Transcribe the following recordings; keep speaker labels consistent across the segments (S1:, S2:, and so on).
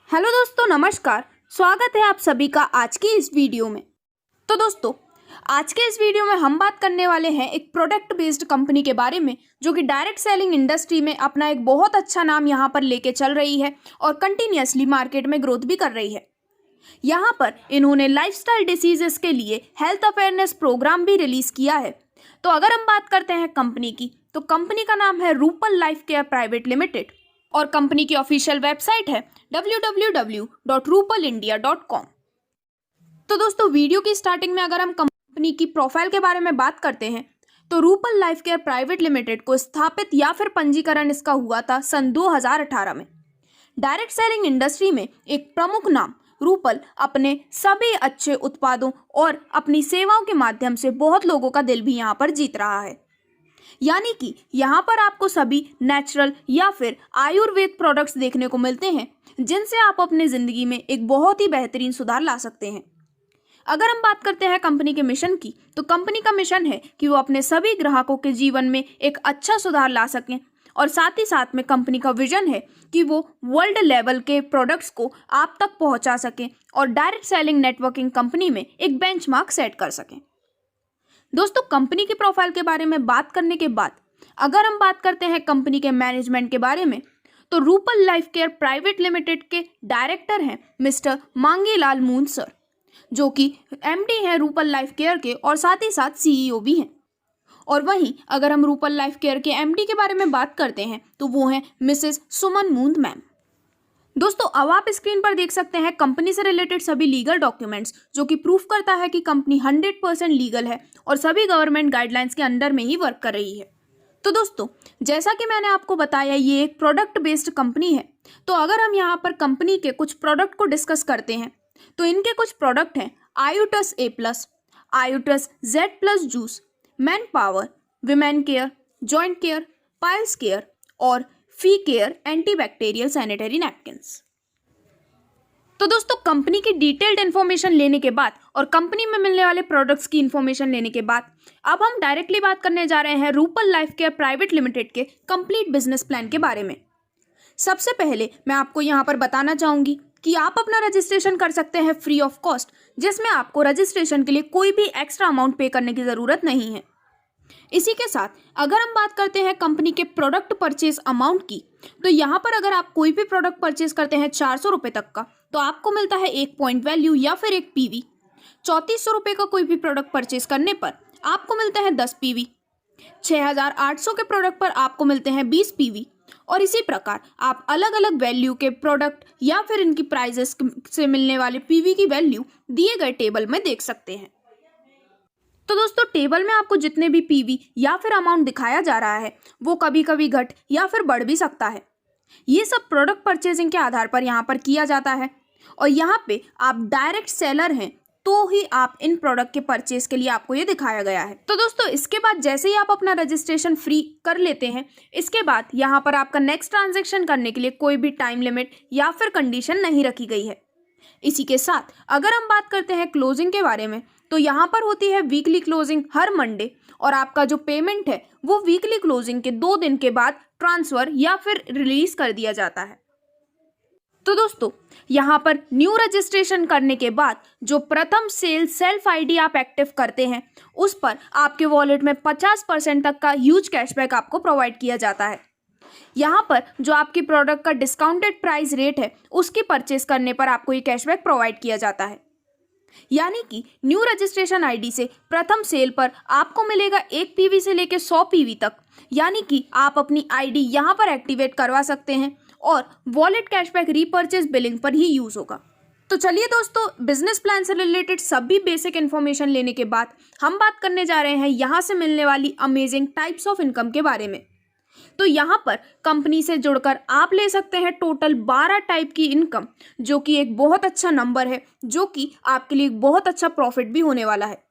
S1: Hello दोस्तों, नमस्कार। स्वागत है आप सभी का आज की इस वीडियो में। तो दोस्तों, आज के इस वीडियो में हम बात करने वाले हैं एक प्रोडक्ट बेस्ड कंपनी के बारे में जो कि डायरेक्ट सेलिंग इंडस्ट्री में अपना एक बहुत अच्छा नाम यहाँ पर लेके चल रही है और कंटिन्यूअसली मार्केट में ग्रोथ भी कर रही है। यहाँ पर इन्होंने लाइफस्टाइल डिसीजेस के लिए हेल्थ अवेयरनेस प्रोग्राम भी रिलीज किया है। तो अगर हम बात करते हैं कंपनी की, तो कंपनी का नाम है Rupal life care private limited और कंपनी की ऑफिशियल वेबसाइट है www.rupalindia.com। तो दोस्तों, वीडियो की स्टार्टिंग में अगर हम कंपनी की प्रोफाइल के बारे में बात करते हैं तो Rupal life care private limited को स्थापित या फिर पंजीकरण इसका हुआ था सन 2018 में। डायरेक्ट सेलिंग इंडस्ट्री में एक प्रमुख नाम रूपल अपने सभी अच्छे उत्पादों और अपनी सेवाओं के माध्यम से बहुत लोगों का दिल भी यहाँ पर जीत रहा है। यानी कि यहाँ पर आपको सभी नेचुरल या फिर आयुर्वेद प्रोडक्ट्स देखने को मिलते हैं जिनसे आप अपने ज़िंदगी में एक बहुत ही बेहतरीन सुधार ला सकते हैं। अगर हम बात करते हैं कंपनी के मिशन की, तो कंपनी का मिशन है कि वो अपने सभी ग्राहकों के जीवन में एक अच्छा सुधार ला सकें और साथ ही साथ में कंपनी का विजन है कि वो वर्ल्ड लेवल के प्रोडक्ट्स को आप तक पहुंचा सकें और डायरेक्ट सेलिंग नेटवर्किंग कंपनी में एक बेंचमार्क सेट कर सकें। दोस्तों, कंपनी की प्रोफाइल के बारे में बात करने के बाद अगर हम बात करते हैं कंपनी के मैनेजमेंट के बारे में, तो Rupal life care private limited के डायरेक्टर हैं मिस्टर मांगीलाल मून सर, जो कि एमडी हैं रूपल लाइफ केयर के और साथ ही साथ सीईओ भी हैं। और वहीं अगर हम रूपल लाइफ केयर के एमडी के बारे में बात करते हैं तो वो हैं मिसेस सुमन मूंद मैम। दोस्तों, अब आप स्क्रीन पर देख सकते हैं कंपनी से रिलेटेड सभी लीगल डॉक्यूमेंट्स जो कि प्रूफ करता है कि कंपनी 100% लीगल है और सभी गवर्नमेंट गाइडलाइंस के अंडर में ही वर्क कर रही है। तो दोस्तों, जैसा कि मैंने आपको बताया, ये एक प्रोडक्ट बेस्ड कंपनी है। तो अगर हम यहाँ पर कंपनी के कुछ प्रोडक्ट को डिस्कस करते हैं तो इनके कुछ प्रोडक्ट हैं आयुटस A+, आयुटस Z+ juice, man power, women care, joint care, piles care और फी केयर एंटीबैक्टीरियल सैनिटरी नैपकिन्स। तो दोस्तों, कंपनी की डिटेल्ड इन्फॉर्मेशन लेने के बाद और कंपनी में मिलने वाले प्रोडक्ट्स की इन्फॉर्मेशन लेने के बाद अब हम डायरेक्टली बात करने जा रहे हैं Rupal life care private limited के कंप्लीट बिजनेस प्लान के बारे में। सबसे पहले मैं आपको यहाँ पर बताना चाहूँगी कि आप अपना रजिस्ट्रेशन कर सकते हैं फ्री ऑफ कॉस्ट, जिसमें आपको रजिस्ट्रेशन के लिए कोई भी एक्स्ट्रा अमाउंट पे करने की ज़रूरत नहीं है। इसी के साथ अगर हम बात करते हैं कंपनी के प्रोडक्ट परचेज अमाउंट की, तो यहाँ पर अगर आप कोई भी प्रोडक्ट परचेज करते हैं 400 रुपये तक का, तो आपको मिलता है एक पॉइंट वैल्यू या फिर एक पीवी। 3400 रुपये का कोई भी प्रोडक्ट परचेज करने पर आपको मिलता है 10 पीवी। 6800 के प्रोडक्ट पर आपको मिलते हैं 20 पीवी। और इसी प्रकार आप अलग अलग वैल्यू के प्रोडक्ट या फिर इनकी प्राइजेस से मिलने वाले पीवी की वैल्यू दिए गए टेबल में देख सकते हैं। तो दोस्तों, टेबल में आपको जितने भी पीवी या फिर अमाउंट दिखाया जा रहा है वो कभी कभी घट या फिर बढ़ भी सकता है। ये सब प्रोडक्ट परचेजिंग के आधार पर यहाँ पर किया जाता है और यहाँ पे आप डायरेक्ट सेलर हैं तो ही आप इन प्रोडक्ट के परचेज के लिए आपको ये दिखाया गया है। तो दोस्तों, इसके बाद जैसे ही आप अपना रजिस्ट्रेशन फ्री कर लेते हैं, इसके बाद यहाँ पर आपका नेक्स्ट ट्रांजैक्शन करने के लिए कोई भी टाइम लिमिट या फिर कंडीशन नहीं रखी गई है। इसी के साथ अगर हम बात करते हैं क्लोजिंग के बारे में, तो यहाँ पर होती है वीकली क्लोजिंग हर मंडे और आपका जो पेमेंट है वो वीकली क्लोजिंग के 2 दिन के बाद ट्रांसफर या फिर रिलीज कर दिया जाता है। तो दोस्तों, यहाँ पर न्यू रजिस्ट्रेशन करने के बाद जो प्रथम सेल सेल्फ आईडी आप एक्टिव करते हैं उस पर आपके वॉलेट में 50% तक का ह्यूज कैशबैक आपको प्रोवाइड किया जाता है। यहाँ पर जो आपकी प्रोडक्ट का डिस्काउंटेड प्राइस रेट है उसकी परचेस करने पर आपको ये कैशबैक प्रोवाइड किया जाता है। यानी कि न्यू रजिस्ट्रेशन आईडी से प्रथम सेल पर आपको मिलेगा 1 पीवी से लेकर 100 पीवी तक। यानी कि आप अपनी आईडी यहाँ पर एक्टिवेट करवा सकते हैं और वॉलेट कैशबैक रीपर्चेज बिलिंग पर ही यूज होगा। तो चलिए दोस्तों, बिजनेस प्लान से रिलेटेड सभी बेसिक इन्फॉर्मेशन लेने के बाद हम बात करने जा रहे हैं यहाँ से मिलने वाली अमेजिंग टाइप्स ऑफ इनकम के बारे में। तो यहाँ पर कंपनी से जुड़कर आप ले सकते हैं टोटल 12 टाइप की इनकम, जो कि एक बहुत अच्छा नंबर है, जो कि आपके लिए बहुत अच्छा प्रॉफिट भी होने वाला है।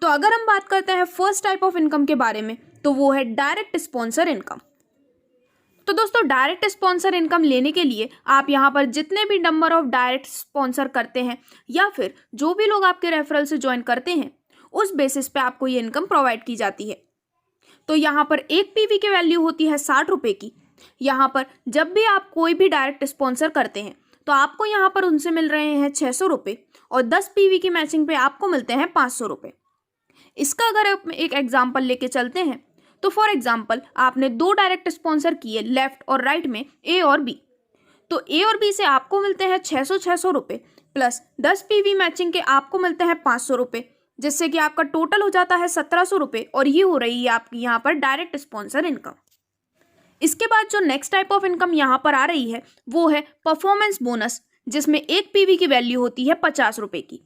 S1: तो अगर हम बात करते हैं फर्स्ट टाइप ऑफ इनकम के बारे में, तो वो है डायरेक्ट स्पॉन्सर इनकम। तो दोस्तों, डायरेक्ट स्पॉन्सर इनकम लेने के लिए आप यहाँ पर जितने भी नंबर ऑफ डायरेक्ट स्पॉन्सर करते हैं या फिर जो भी लोग आपके रेफरल से ज्वाइन करते हैं, उस बेसिस पे आपको ये इनकम प्रोवाइड की जाती है। तो यहाँ पर 1 पीवी की वैल्यू होती है 60 रुपये की। यहाँ पर जब भी आप कोई भी डायरेक्ट स्पॉन्सर करते हैं तो तो आपको यहाँ पर उनसे मिल रहे हैं 600 रुपये और 10 पीवी की मैचिंग पे आपको मिलते हैं 500 रुपये। इसका अगर आप एक एग्जाम्पल लेके चलते हैं तो फॉर एग्जाम्पल आपने 2 डायरेक्ट स्पॉन्सर किए लेफ्ट और राइट में ए और बी, तो ए और बी से आपको मिलते हैं 600 रुपये प्लस 10 पीवी मैचिंग के आपको मिलते हैं 500 रुपये, जिससे कि आपका टोटल हो जाता है 1700 रुपये और ये हो रही है आपकी यहाँ पर डायरेक्ट स्पॉन्सर इनकम। इसके बाद जो नेक्स्ट टाइप ऑफ इनकम यहाँ पर आ रही है वो है परफॉर्मेंस बोनस, जिसमें एक पीवी की वैल्यू होती है 50 रुपये की।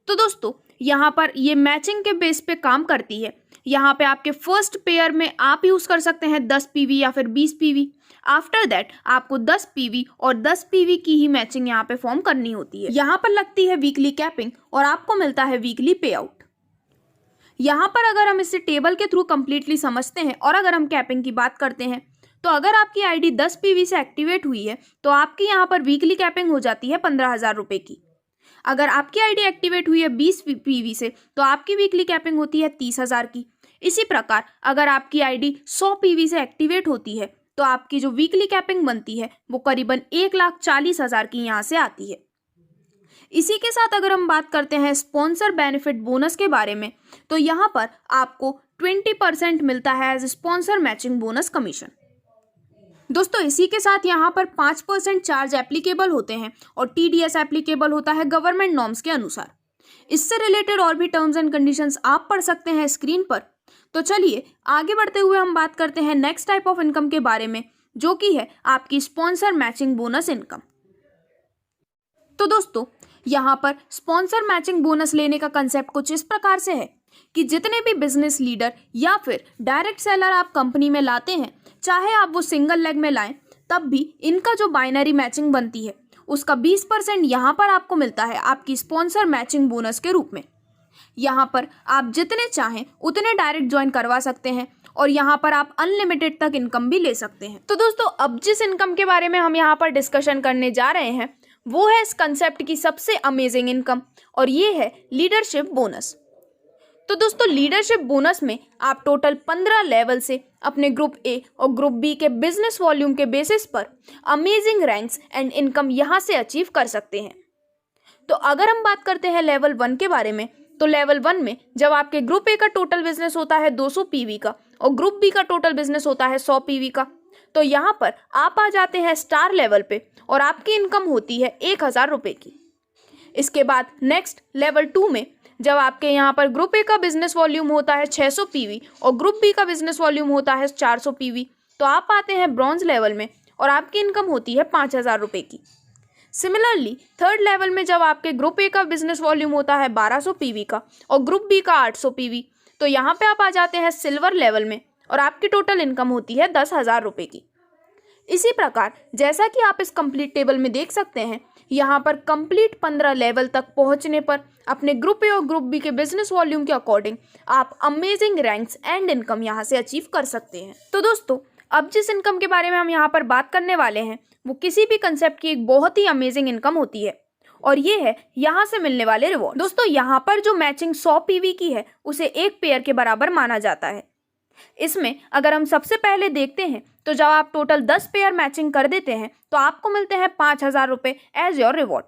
S1: तो दोस्तों यहाँ पर ये मैचिंग के बेस पे काम करती है। यहाँ पे आपके फर्स्ट पेयर में आप यूज़ कर सकते हैं 10 पीवी या फिर 20 पीवी। आफ्टर दैट आपको 10 पीवी और 10 पीवी की ही मैचिंग यहाँ पे फॉर्म करनी होती है। यहाँ पर लगती है वीकली कैपिंग और आपको मिलता है वीकली पे आउट। यहाँ पर अगर हम इसे टेबल के थ्रू कंप्लीटली समझते हैं और अगर हम कैपिंग की बात करते हैं तो अगर आपकी आईडी 10 पीवी से एक्टिवेट हुई है तो आपकी यहाँ पर वीकली कैपिंग हो जाती है 15,000 रुपये की। अगर आपकी आईडी एक्टिवेट हुई है 20 पीवी से तो आपकी वीकली कैपिंग होती है 30,000 की। इसी प्रकार अगर आपकी आईडी 100 पीवी से एक्टिवेट होती है तो आपकी जो वीकली कैपिंग बनती है वो करीबन 1,40,000 की यहाँ से आती है। इसी के साथ अगर हम बात करते हैं स्पॉन्सर बेनिफिट बोनस के बारे में तो यहाँ पर आपको 20% मिलता है as sponsor matching bonus commission. दोस्तों इसी के साथ यहाँ पर 5% चार्ज एप्लीकेबल होते हैं और TDS एप्लीकेबल होता है गवर्नमेंट नॉर्म्स के अनुसार। इससे रिलेटेड और भी टर्म्स एंड कंडीशंस आप पढ़ सकते हैं स्क्रीन पर। तो चलिए आगे बढ़ते हुए हम बात करते हैं नेक्स्ट टाइप ऑफ इनकम के बारे में, जो कि है आपकी स्पॉन्सर मैचिंग बोनस इनकम। तो दोस्तों यहाँ पर स्पॉन्सर मैचिंग बोनस लेने का कंसेप्ट कुछ इस प्रकार से है कि जितने भी बिजनेस लीडर या फिर डायरेक्ट सेलर आप कंपनी में लाते हैं, चाहे आप वो सिंगल लेग में लाएं, तब भी इनका जो बाइनरी मैचिंग बनती है उसका 20% यहाँ पर आपको मिलता है आपकी स्पॉन्सर मैचिंग बोनस के रूप में। यहाँ पर आप जितने चाहें उतने डायरेक्ट ज्वाइन करवा सकते हैं और यहाँ पर आप अनलिमिटेड तक इनकम भी ले सकते हैं। तो दोस्तों अब जिस इनकम के बारे में हम यहाँ पर डिस्कशन करने जा रहे हैं वो है इस कंसेप्ट की सबसे अमेजिंग इनकम और ये है लीडरशिप बोनस। तो दोस्तों लीडरशिप बोनस में आप टोटल 15 लेवल से अपने ग्रुप ए और ग्रुप बी के बिजनेस वॉल्यूम के बेसिस पर अमेजिंग रैंक्स एंड इनकम यहाँ से अचीव कर सकते हैं। तो अगर हम बात करते हैं लेवल 1 के बारे में तो लेवल 1 में जब आपके ग्रुप ए का टोटल बिजनेस होता है 200 पीवी का और ग्रुप बी का टोटल बिजनेस होता है 100 पीवी का, तो यहाँ पर आप आ जाते हैं स्टार लेवल पे और आपकी इनकम होती है 1,000 रुपये की। इसके बाद नेक्स्ट लेवल 2 में जब आपके यहाँ पर ग्रुप ए का बिजनेस वॉल्यूम होता है 600 पीवी और ग्रुप बी का बिजनेस वॉल्यूम होता है 400 पीवी, तो आप आते हैं ब्रॉन्ज लेवल में और आपकी इनकम होती है 5,000 रुपये की। सिमिलरली थर्ड लेवल में जब आपके ग्रुप ए का बिजनेस वॉल्यूम होता है 1200 पीवी का और ग्रुप बी का 800 पीवी, तो यहाँ पे आप आ जाते हैं सिल्वर लेवल में और आपकी टोटल इनकम होती है 10,000 रुपये की। इसी प्रकार जैसा कि आप इस कंप्लीट टेबल में देख सकते हैं, यहाँ पर कंप्लीट 15 लेवल तक पहुँचने पर अपने ग्रुप ए और ग्रुप बी के बिजनेस वॉल्यूम के अकॉर्डिंग आप अमेजिंग रैंक्स एंड इनकम यहाँ से अचीव कर सकते हैं। तो दोस्तों अब जिस इनकम के बारे में हम यहाँ पर बात करने वाले हैं वो किसी भी कंसेप्ट की एक बहुत ही अमेजिंग इनकम होती है और ये है यहाँ से मिलने वाले रिवॉर्ड। दोस्तों यहाँ पर जो मैचिंग 100 पीवी की है उसे एक पेयर के बराबर माना जाता है। इसमें अगर हम सबसे पहले देखते हैं तो जब आप टोटल 10 पेयर मैचिंग कर देते हैं तो आपको मिलते हैं 5,000 रुपये एज योर रिवॉर्ड।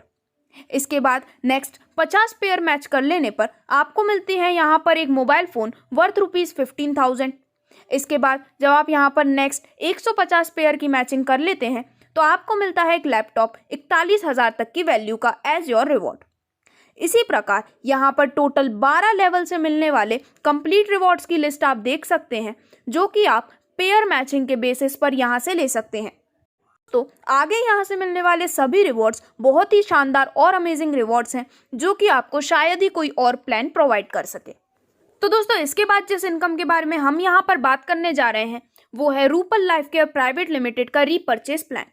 S1: इसके बाद नेक्स्ट 50 पेयर मैच कर लेने पर आपको मिलती है यहाँ पर एक मोबाइल फ़ोन वर्थ ₹15,000। इसके बाद जब आप यहाँ पर नेक्स्ट 150 पेयर की मैचिंग कर लेते हैं तो आपको मिलता है एक लैपटॉप 41,000 तक की वैल्यू का एज योर रिवॉर्ड। इसी प्रकार यहाँ पर टोटल 12 लेवल से मिलने वाले कंप्लीट रिवॉर्ड्स की लिस्ट आप देख सकते हैं, जो कि आप पेयर मैचिंग के बेसिस पर यहाँ से ले सकते हैं। तो आगे यहाँ से मिलने वाले सभी रिवॉर्ड्स बहुत ही शानदार और अमेजिंग रिवॉर्ड्स हैं, जो कि आपको शायद ही कोई और प्लान प्रोवाइड कर सके। तो दोस्तों इसके बाद जिस इनकम के बारे में हम यहाँ पर बात करने जा रहे हैं वो है Rupal life care private limited का रीपर्चेस प्लान।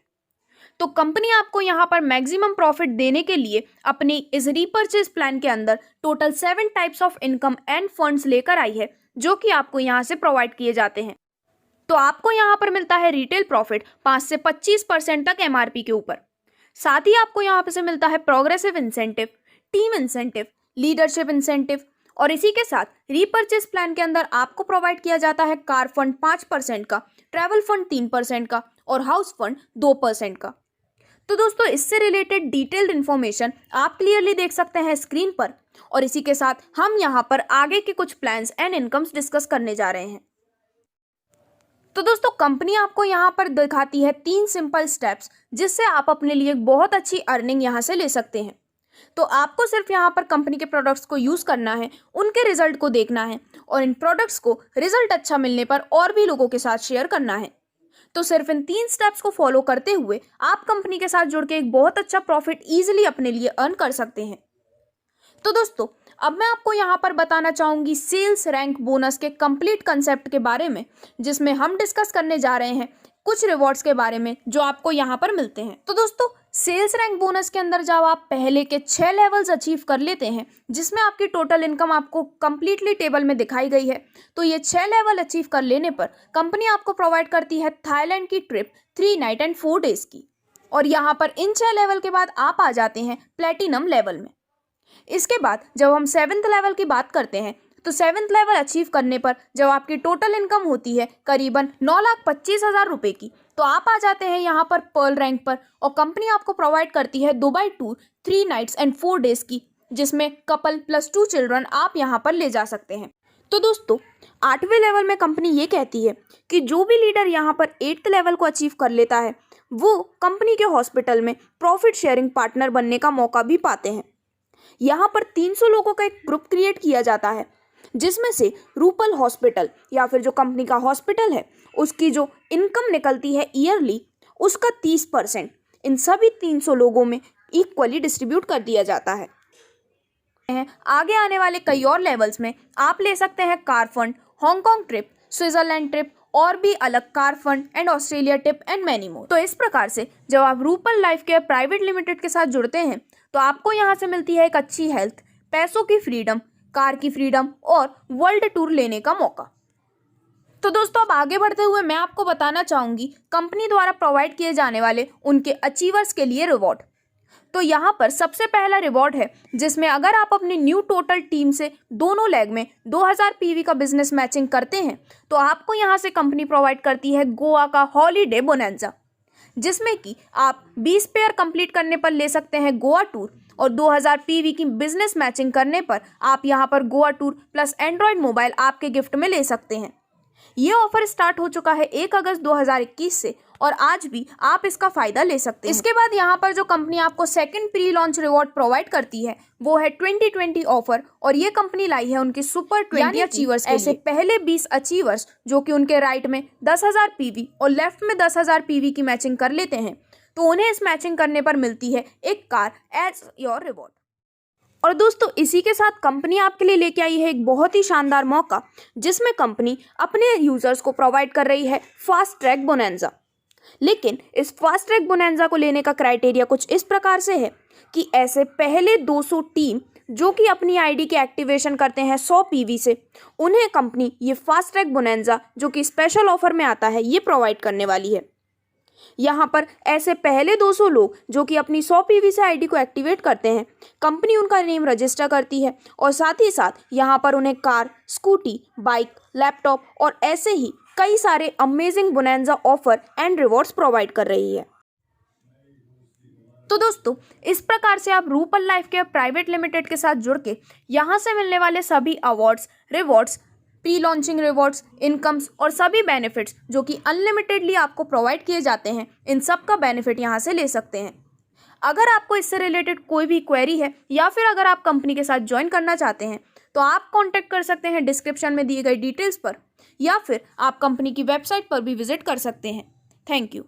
S1: तो कंपनी आपको यहाँ पर मैक्सिमम प्रॉफिट देने के लिए अपनी इस रीपर्चेस प्लान के अंदर total 7 types of income end funds लेकर आई है, जो कि आपको यहाँ से प्रोवाइड किए जाते हैं। तो आपको यहाँ पर मिलता है रिटेल प्रॉफिट 5 से 25% तक MRP के ऊपर। साथ ही आपको यहाँ पे से मिलता है progressive incentive, team incentive, leadership incentive और इसी के साथ रीपर्चेस प्लान के अंदर आपको प्रोवाइड किया जाता है कार फंड 5% का, ट्रैवल फंड 3% का और हाउस फंड 2% का। तो दोस्तों इससे रिलेटेड डिटेल्ड इन्फॉर्मेशन आप क्लियरली देख सकते हैं स्क्रीन पर। और इसी के साथ हम यहाँ पर आगे के कुछ प्लान्स एंड इनकम्स डिस्कस करने जा रहे हैं। तो दोस्तों कंपनी आपको यहाँ पर दिखाती है 3 सिंपल स्टेप्स जिससे आप अपने लिए बहुत अच्छी अर्निंग यहाँ से ले सकते हैं। तो आपको सिर्फ यहाँ पर कंपनी के प्रोडक्ट्स को यूज़ करना है, उनके रिजल्ट को देखना है और इन प्रोडक्ट्स को रिजल्ट अच्छा मिलने पर और भी लोगों के साथ शेयर करना है। तो सिर्फ इन 3 स्टेप्स को फॉलो करते हुए आप कंपनी के साथ जुड़ के एक बहुत अच्छा प्रॉफिट ईजिली अपने लिए अर्न कर सकते हैं। तो दोस्तों अब मैं आपको यहाँ पर बताना चाहूँगी सेल्स रैंक बोनस के कंप्लीट कंसेप्ट के बारे में, जिसमें हम डिस्कस करने जा रहे हैं कुछ रिवॉर्ड्स के बारे में जो आपको यहाँ पर मिलते हैं। तो दोस्तों सेल्स रैंक बोनस के अंदर जब आप पहले के 6 लेवल्स अचीव कर लेते हैं, जिसमें आपकी टोटल इनकम आपको कंप्लीटली टेबल में दिखाई गई है, तो ये 6 लेवल अचीव कर लेने पर कंपनी आपको प्रोवाइड करती है थाईलैंड की ट्रिप 3 नाइट एंड 4 डेज की। और यहाँ पर इन 6 लेवल के बाद आप आ जाते हैं प्लेटिनम लेवल में। इसके बाद जब हम 7th लेवल की बात करते हैं, तो 7th लेवल अचीव करने पर जब आपकी टोटल इनकम होती है करीबन 9,25,000 रुपये की, तो आप आ जाते हैं यहाँ पर पर्ल रैंक पर और कंपनी आपको प्रोवाइड करती है Dubai tour 3 nights and 4 days की, जिसमें कपल प्लस 2 चिल्ड्रन आप यहाँ पर ले जा सकते हैं। तो दोस्तों 8वें लेवल में कंपनी ये कहती है कि जो भी लीडर यहाँ पर 8th लेवल को अचीव कर लेता है वो कंपनी के हॉस्पिटल में प्रॉफिट शेयरिंग पार्टनर बनने का मौका भी पाते हैं। यहाँ पर 300 लोगों का एक ग्रुप क्रिएट किया जाता है, जिसमें से रूपल हॉस्पिटल या फिर जो कंपनी का हॉस्पिटल है उसकी जो इनकम निकलती है ईयरली उसका 30% इन सभी 300 लोगों में इक्वली डिस्ट्रीब्यूट कर दिया जाता है। आगे आने वाले कई और लेवल्स में आप ले सकते हैं car fund, Hong Kong trip, Switzerland trip और भी अलग car fund and Australia trip and many more. तो इस प्रकार से जब आप Rupal life care private limited के साथ जुड़ते हैं तो आपको यहाँ से मिलती है एक अच्छी हेल्थ, पैसों की फ्रीडम, कार की फ्रीडम और वर्ल्ड टूर लेने का मौका। तो दोस्तों अब आगे बढ़ते हुए मैं आपको बताना चाहूँगी कंपनी द्वारा प्रोवाइड किए जाने वाले उनके अचीवर्स के लिए रिवॉर्ड। तो यहाँ पर सबसे पहला रिवॉर्ड है जिसमें अगर आप अपनी न्यू टोटल टीम से दोनों लेग में 2000 पीवी का बिजनेस मैचिंग करते हैं तो आपको यहाँ से कंपनी प्रोवाइड करती है गोवा का हॉलीडे बोनैंजा, जिसमें कि आप 20 पेयर कंप्लीट करने पर ले सकते हैं गोवा टूर और 2000 पीवी की बिजनेस मैचिंग करने पर आप यहाँ पर Goa tour plus Android mobile आपके गिफ्ट में ले सकते हैं। ये ऑफर स्टार्ट हो चुका है 1 अगस्त 2021 से और आज भी आप इसका फायदा ले सकते हैं। इसके बाद यहाँ पर जो कंपनी आपको second pre launch reward provide करती है वो है 2020 ऑफर और ये कंपनी लाई है उनके सुपर 20 अचीवर्स। ऐसे पहले 20 अचीवर्स जो कि उनके राइट में 10,000 पीवी और लेफ्ट में 10,000 पीवी की मैचिंग कर लेते हैं तो उन्हें इस मैचिंग करने पर मिलती है एक कार एज योर रिवॉर्ड। और दोस्तों इसी के साथ कंपनी आपके लिए लेके आई है एक बहुत ही शानदार मौका, जिसमें कंपनी अपने यूजर्स को प्रोवाइड कर रही है फास्ट ट्रैक बोनैंजा। लेकिन इस फास्ट ट्रैक बोनैंजा को लेने का क्राइटेरिया कुछ इस प्रकार से है कि ऐसे पहले 200 टीम जो कि अपनी आईडी के एक्टिवेशन करते हैं 100 पीवी से, उन्हें कंपनी ये फास्ट ट्रैक बोनैंजा जो कि स्पेशल ऑफर में आता है ये प्रोवाइड करने वाली है। यहाँ पर ऐसे पहले 200 लोग जो कि अपनी 100 पीवी से आईडी को एक्टिवेट करते हैं, कंपनी उनका नेम रजिस्टर करती है और साथ ही साथ यहाँ पर उन्हें कार, स्कूटी, बाइक, लैपटॉप और ऐसे ही कई सारे amazing bonanza offer and rewards provide कर रही है। तो दोस्तों इस प्रकार से आप Rupal life care private limited के साथ जुड़ के यहाँ से मिलने वाले सभी awards, rewards, pre launching rewards, incomes और सभी बेनिफिट्स जो कि अनलिमिटेडली आपको प्रोवाइड किए जाते हैं, इन सब का बेनिफिट यहाँ से ले सकते हैं। अगर आपको इससे रिलेटेड कोई भी क्वेरी है या फिर अगर आप कंपनी के साथ ज्वाइन करना चाहते हैं तो आप कांटेक्ट कर सकते हैं डिस्क्रिप्शन में दिए गए डिटेल्स पर या फिर आप कंपनी की वेबसाइट पर भी विजिट कर सकते हैं। Thank you.